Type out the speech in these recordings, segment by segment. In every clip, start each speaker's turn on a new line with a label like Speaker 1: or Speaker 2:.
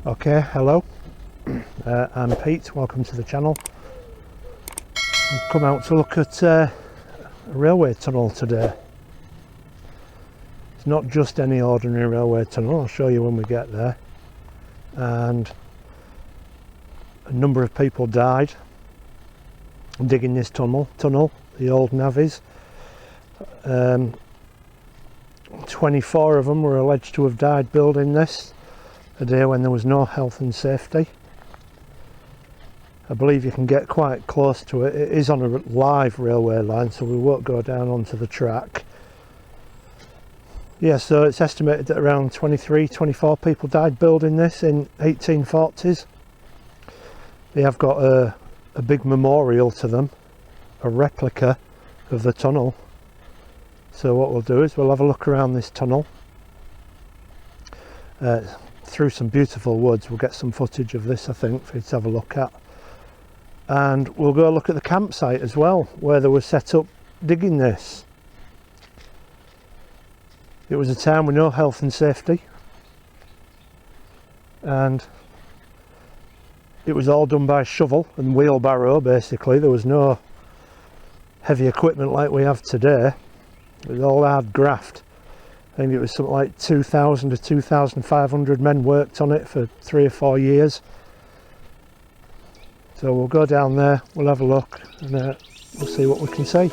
Speaker 1: Okay, hello, I'm Pete, welcome to the channel. I've come out to look at a railway tunnel today. It's not just any ordinary railway tunnel, I'll show you when we get there. And a number of people died digging this tunnel, the old navvies. 24 of them were alleged to have died building this, a day when there was no health and safety. I believe you can get quite close to it. It is on a live railway line, so we won't go down onto the track. Yeah, so it's estimated that around 24 people died building this in 1840s. They have got a big memorial to them, a replica of the tunnel. So what we'll do is we'll have a look around this tunnel through some beautiful woods. We'll get some footage of this, I think, for you to have a look at. And we'll go look at the campsite as well, where they were set up digging this. It was a time with no health and safety, and it was all done by shovel and wheelbarrow basically. There was no heavy equipment like we have today. It was all hard graft. I think it was something like 2,000 to 2,500 men worked on it for 3 or 4 years. So we'll go down there, we'll have a look, and we'll see what we can see.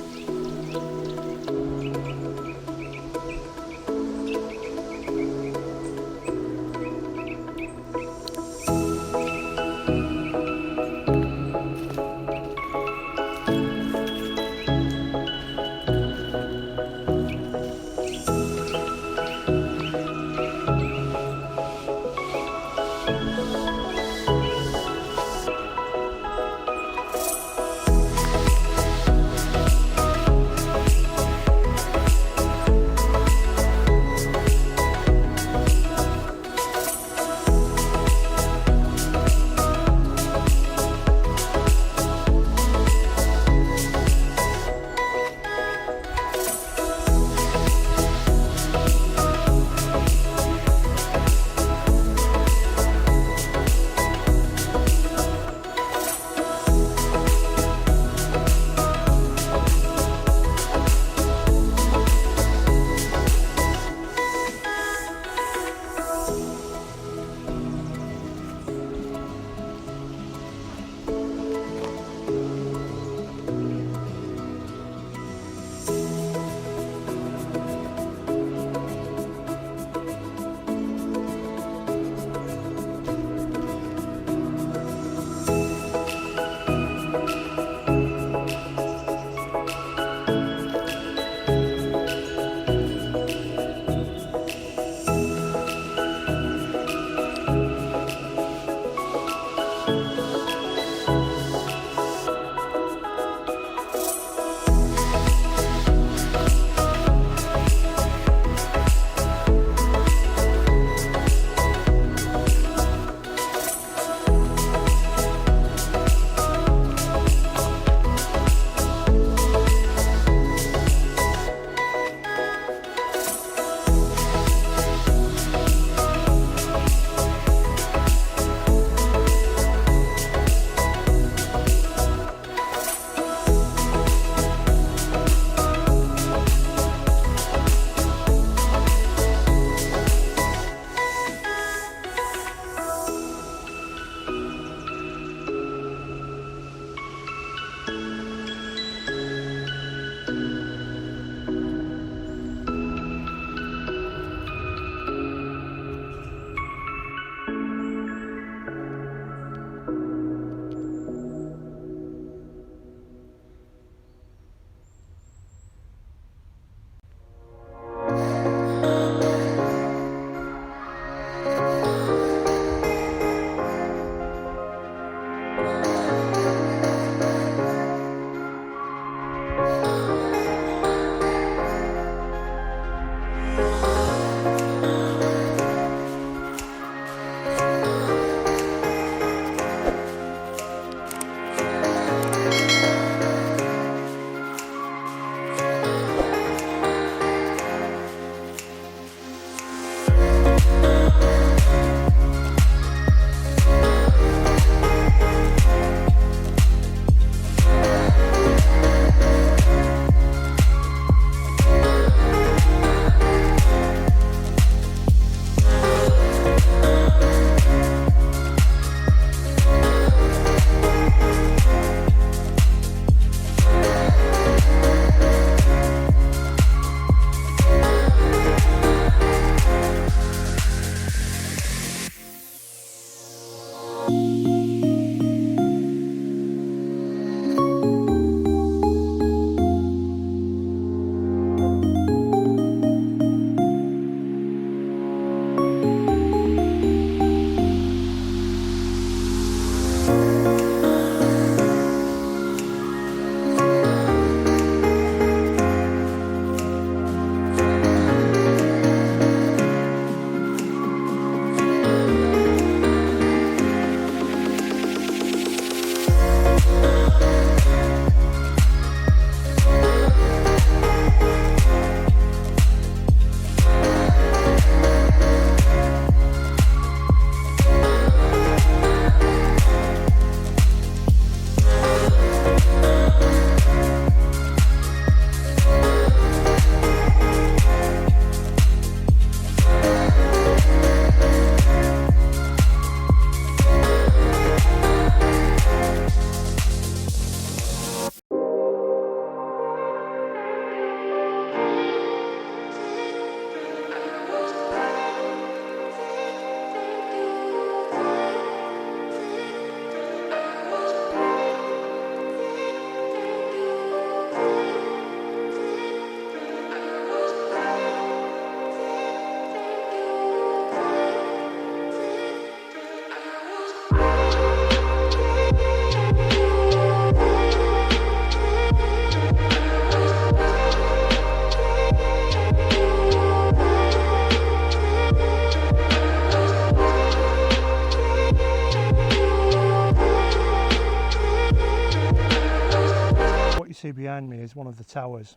Speaker 1: behind me is one of the towers,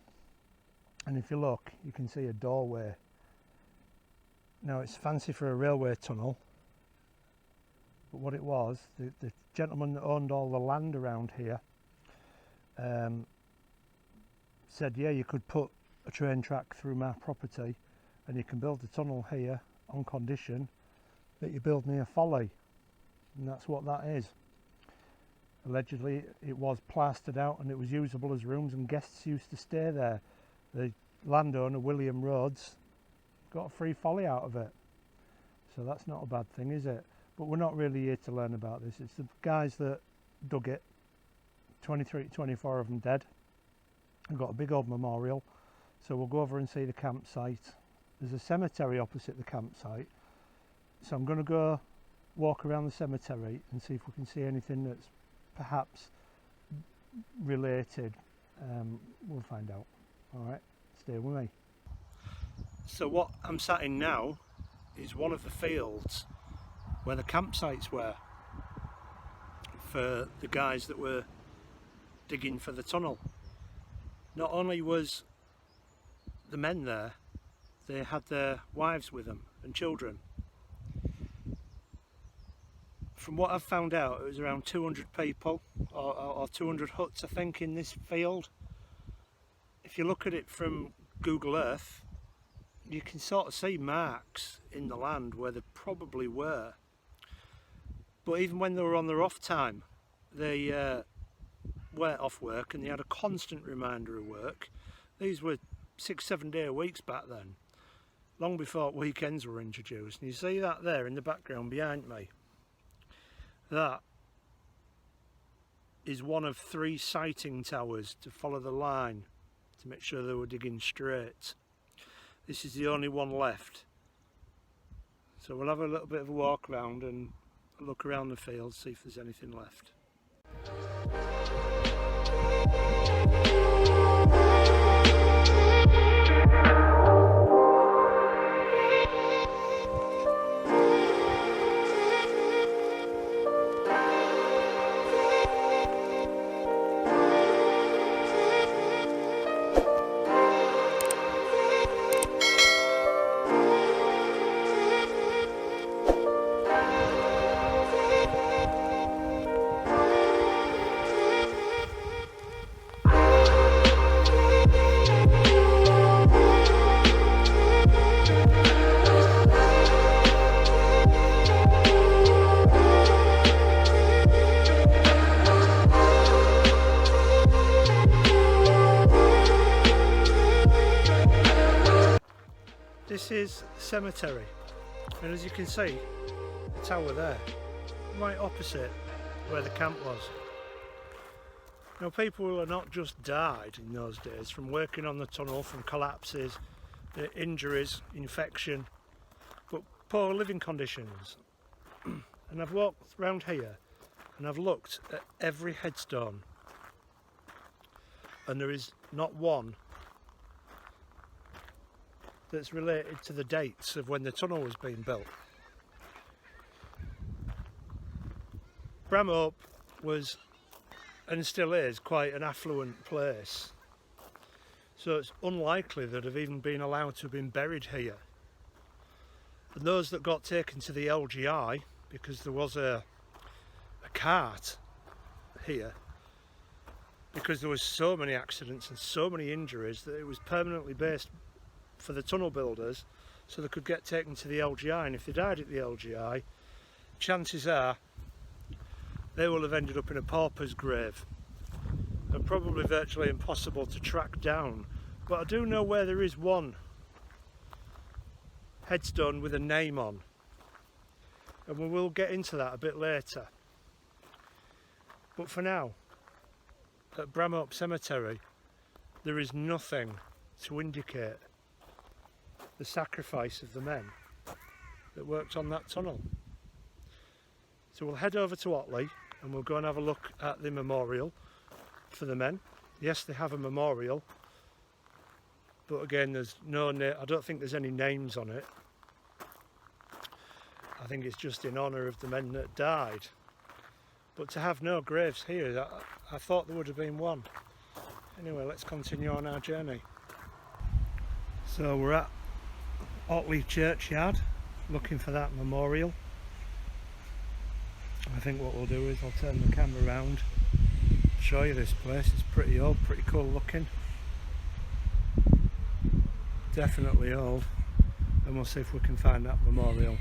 Speaker 1: and if you look you can see a doorway. Now it's fancy for a railway tunnel, but what it was, the gentleman that owned all the land around here said, yeah, you could put a train track through my property and you can build a tunnel here on condition that you build me a folly. And that's what that is. Allegedly it was plastered out and it was usable as rooms and guests used to stay there. The landowner, William Rhodes, got a free folly out of it. So that's not a bad thing, is it? But we're not really here to learn about this. It's the guys that dug it, 24 of them dead. I've got a big old memorial, so we'll go over and see the campsite. There's a cemetery opposite the campsite, so I'm going to go walk around the cemetery and see if we can see anything that's perhaps related. We'll find out. Alright, stay with me. So what I'm sat in now is one of the fields where the campsites were for the guys that were digging for the tunnel. Not only was the men there, they had their wives with them and children. From what I've found out, it was around 200 people or 200 huts, I think, in this field. If you look at it from Google Earth, you can sort of see marks in the land where they probably were. But even when they were on their off time, they were off work and they had a constant reminder of work. These were 6-7 day weeks back then, long before weekends were introduced. And you see that there in the background behind me? That is one of 3 sighting towers to follow the line to make sure they were digging straight. This is the only one left. So we'll have a little bit of a walk around and look around the field, see if there's anything left. This is the cemetery, and as you can see, the tower there, right opposite where the camp was. Now, people will have not just died in those days from working on the tunnel, from collapses, injuries, infection, but poor living conditions. And I've walked around here and I've looked at every headstone, and there is not one that's related to the dates of when the tunnel was being built. Bramhope was, and still is, quite an affluent place, so it's unlikely that have even been allowed to have been buried here. And those that got taken to the LGI, because there was a cart here, because there was so many accidents and so many injuries that it was permanently based for the tunnel builders, so they could get taken to the LGI, and if they died at the LGI, chances are they will have ended up in a pauper's grave and probably virtually impossible to track down. But I do know where there is one headstone with a name on, and we will get into that a bit later. But for now, at Bramhope Cemetery, there is nothing to indicate the sacrifice of the men that worked on that tunnel. So we'll head over to Otley and we'll go and have a look at the memorial for the men. Yes, they have a memorial, but again, there's no I don't think there's any names on it. I think it's just in honour of the men that died. But to have no graves here, I thought there would have been one. Anyway, let's continue on our journey. So we're at Otley churchyard looking for that memorial. I think what we'll do is I'll turn the camera around, show you this place. It's pretty old, pretty cool looking, definitely old, and we'll see if we can find that memorial.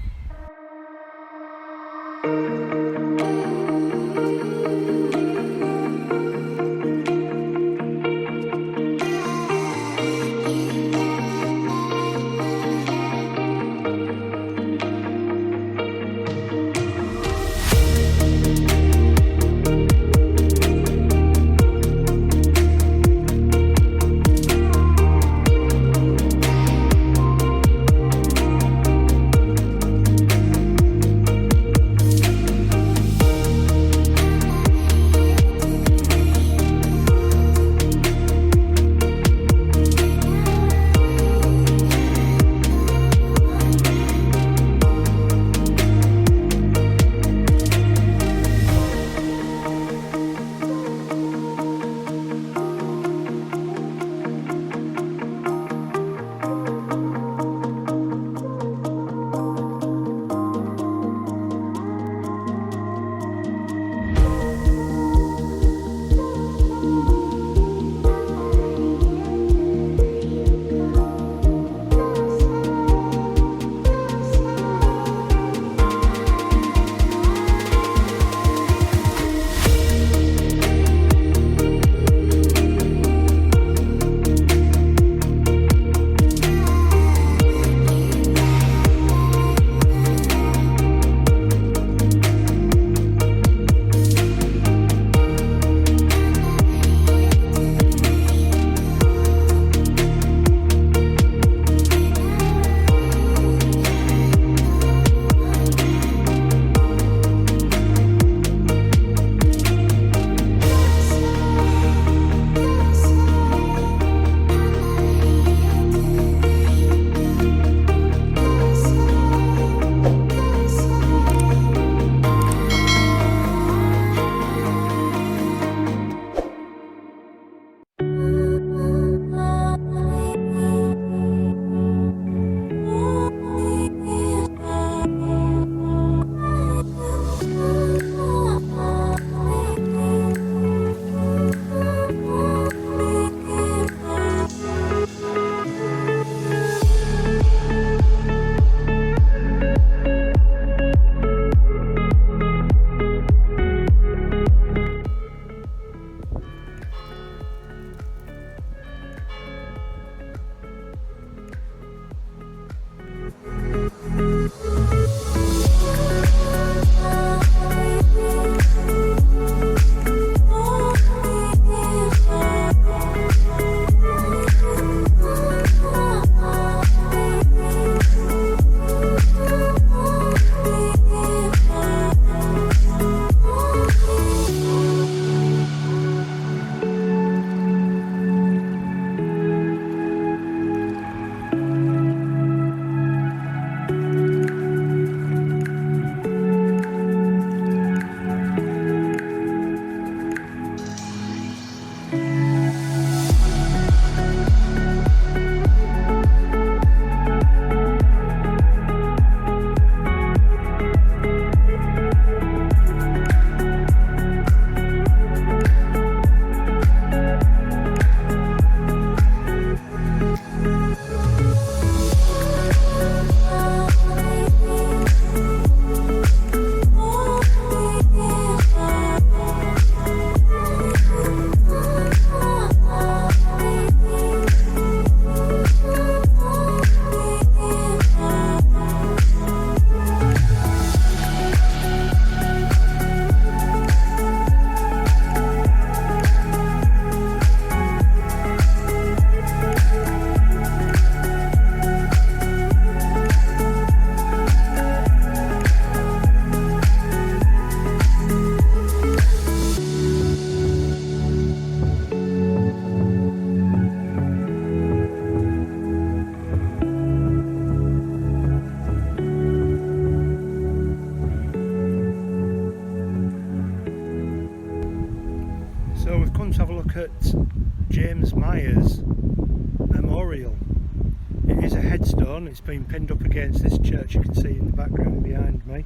Speaker 1: a headstone. It's been pinned up against this church you can see in the background behind me.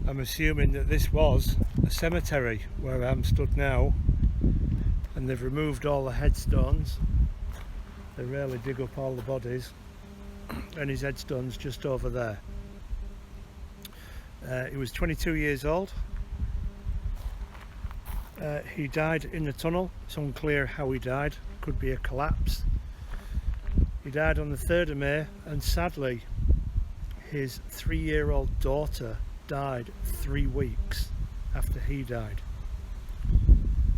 Speaker 1: I'm assuming that this was a cemetery where I'm stood now, and they've removed all the headstones. They rarely dig up all the bodies, and his headstone's just over there. He was 22 years old. He died in the tunnel. It's unclear how he died. Could be a collapse. He died on the 3rd of May, and sadly his 3-year-old daughter died 3 weeks after he died.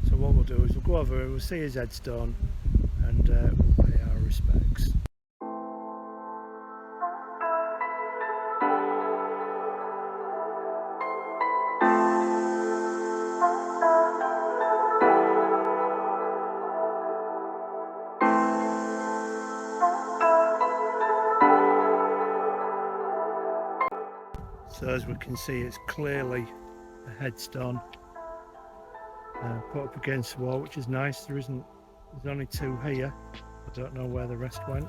Speaker 1: So what we'll do is we'll go over and we'll see his headstone, and we'll pay our respects. So as we can see, it's clearly a headstone put up against the wall, which is nice. There's only 2 here. I don't know where the rest went.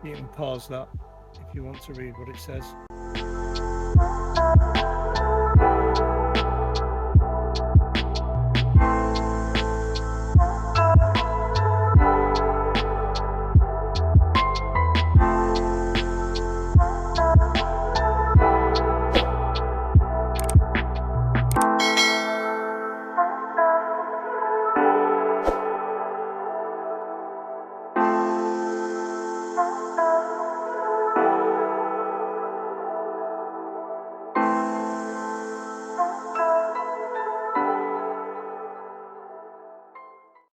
Speaker 1: You can pause that if you want to read what it says.